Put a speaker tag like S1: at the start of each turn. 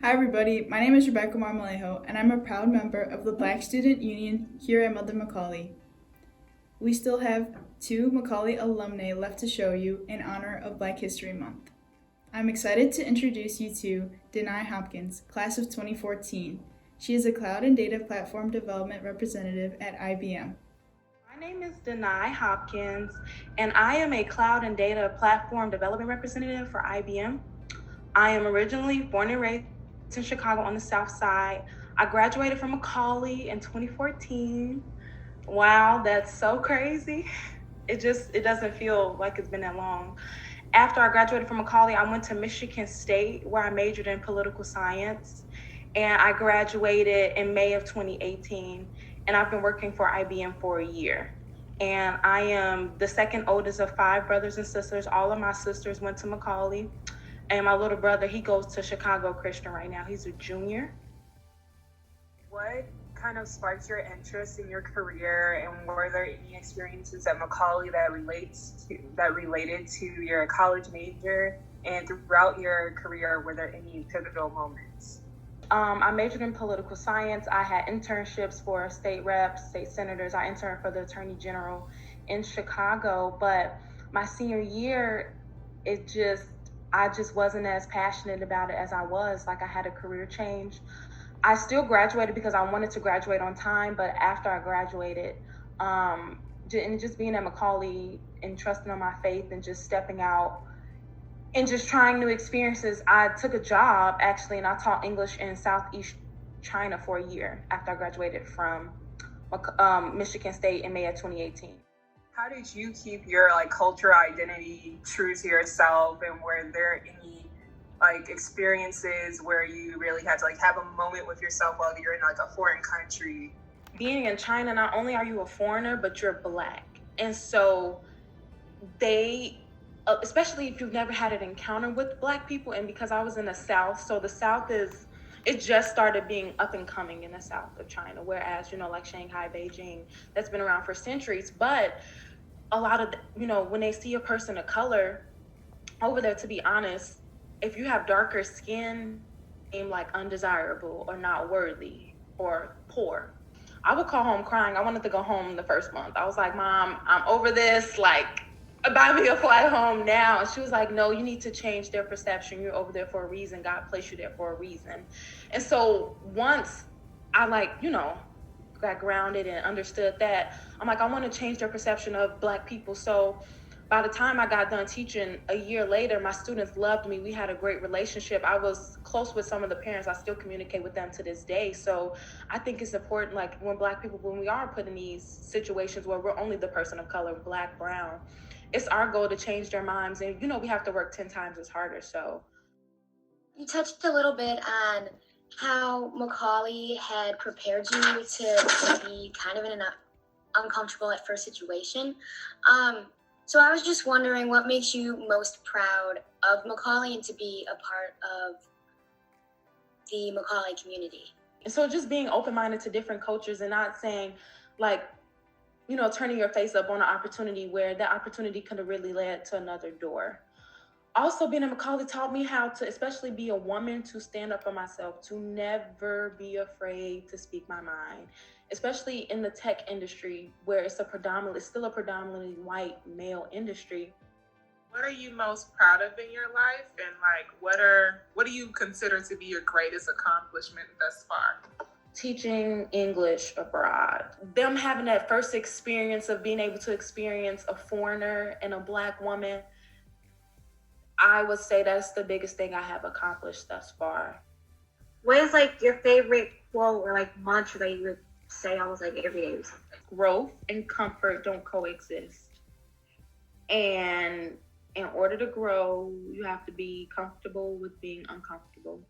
S1: Hi everybody, my name is Rebecca Marmolejo and I'm a proud member of the Black Student Union here at Mother Macaulay. We still have 2 Macaulay alumni left to show you in honor of Black History Month. I'm excited to introduce you to Denai Hopkins, class of 2014. She is a Cloud and Data Platform Development Representative at IBM.
S2: My name is Denai Hopkins, and I am a Cloud and Data Platform Development Representative for IBM. I am originally born and raised in Chicago on the South Side. I graduated from Macaulay in 2014. Wow, that's so crazy. It doesn't feel like it's been that long. After I graduated from Macaulay, I went to Michigan State where I majored in political science, and I graduated in May of 2018, and I've been working for IBM for a year. And I am the second oldest of 5 brothers and sisters. All of my sisters went to Macaulay, and my little brother, he goes to Chicago Christian right now. He's a junior.
S3: What kind of sparked your interest in your career, and were there any experiences at Macaulay that related to your college major? And throughout your career, were there any pivotal moments?
S2: I majored in political science. I had internships for state reps, state senators. I interned for the Attorney General in Chicago, but my senior year, I just wasn't as passionate about it as I was. Like, I had a career change. I still graduated because I wanted to graduate on time, but after I graduated, and just being at Macaulay and trusting on my faith and just stepping out and just trying new experiences, I took a job actually, and I taught English in Southeast China for a year after I graduated from Michigan State in May of 2018.
S3: How did you keep your cultural identity true to yourself, and were there any experiences where you really had to have a moment with yourself while you're in a foreign country?
S2: Being in China, not only are you a foreigner, but you're Black. And so they, especially if you've never had an encounter with Black people, and because I was in the South, so the South it just started being up and coming in the South of China, whereas, like Shanghai, Beijing, that's been around for centuries. But a lot of, when they see a person of color over there, to be honest, if you have darker skin, seem like undesirable or not worthy or poor. I would call home crying. I wanted to go home the first month. I was like, Mom, I'm over this. Buy me a flight home now. And she was like, no, you need to change their perception. You're over there for a reason. God placed you there for a reason. And so once I got grounded and understood that, I'm like, I want to change their perception of Black people. So by the time I got done teaching a year later, my students loved me. We had a great relationship. I was close with some of the parents. I still communicate with them to this day. So I think it's important, when Black people, when we are put in these situations where we're only the person of color, Black, brown, it's our goal to change their minds. And, we have to work 10 times as harder. So
S4: you touched a little bit on how Macaulay had prepared you to be kind of in an uncomfortable at first situation. So I was just wondering, what makes you most proud of Macaulay and to be a part of the Macaulay community?
S2: And so just being open-minded to different cultures and not saying turning your face up on an opportunity where that opportunity could have really led to another door. Also, being in Macaulay taught me how to, especially be a woman, to stand up for myself, to never be afraid to speak my mind, especially in the tech industry where it's still a predominantly white male industry.
S5: What are you most proud of in your life, and what do you consider to be your greatest accomplishment thus far?
S2: Teaching English abroad. Them having that first experience of being able to experience a foreigner and a Black woman, I would say that's the biggest thing I have accomplished thus far.
S4: What is your favorite quote or mantra that you would say almost every day or something?
S2: Growth and comfort don't coexist. And in order to grow, you have to be comfortable with being uncomfortable.